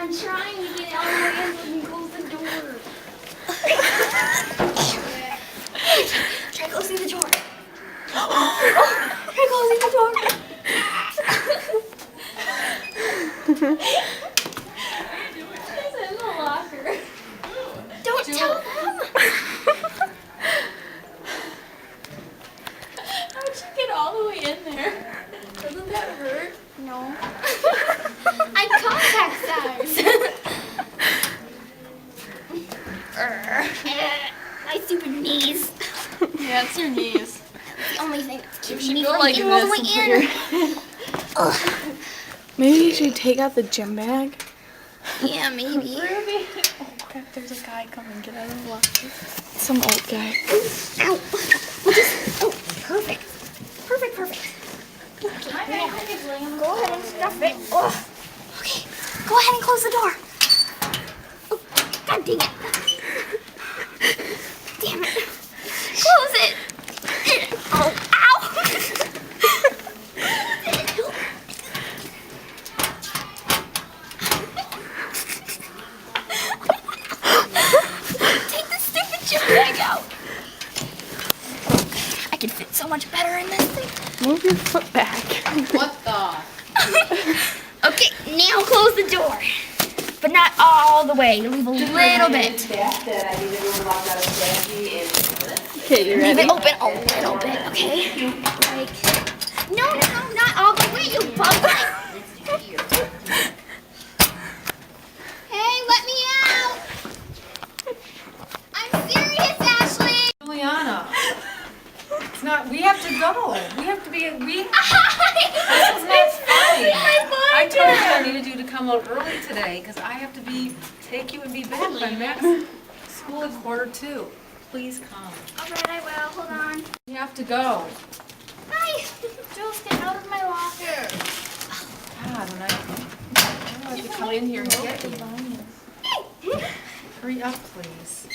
I'm trying to get all the way in so you can close the door. Try closing the door. Try closing the door. It's in the locker. Don't tell them. How'd you get all the way in there? Doesn't that hurt? No. I contact size. My stupid knees. Yeah, it's your knees. That's the only thing that's You keeping should me go from like getting all the way this and put in. Maybe you should take out the gym bag. Yeah, maybe. Ruby. Oh crap, there's a guy coming. Get out of the locker. Some old guy. Ow. We'll just, oh, perfect. Perfect, perfect. My backpack is laying on the Go ahead and stuff it. Oh. Okay, go ahead and close the door. Oh, God dang it. Damn it. Close it. Oh, ow. Take the stupid gym bag out. I can fit so much better in this thing. Move your foot back. What the? Okay, now close the door. But not all the way. Leave a little bit. Okay, you Leave ready? it open a little bit, okay? Like, no, not all the way, you bug. Hey, let me out. I'm serious, Ashley. Juliana, it's not. We have to go. We have to be. We. This is not funny. I told you I I needed you to come out early today because I have to take you and be back by Max school at 1:45. Please come. Alright, I will. Hold on. You have to go. Hi. Jules, get out of my locker. God, and I have to come in here and get you. Hurry up, please.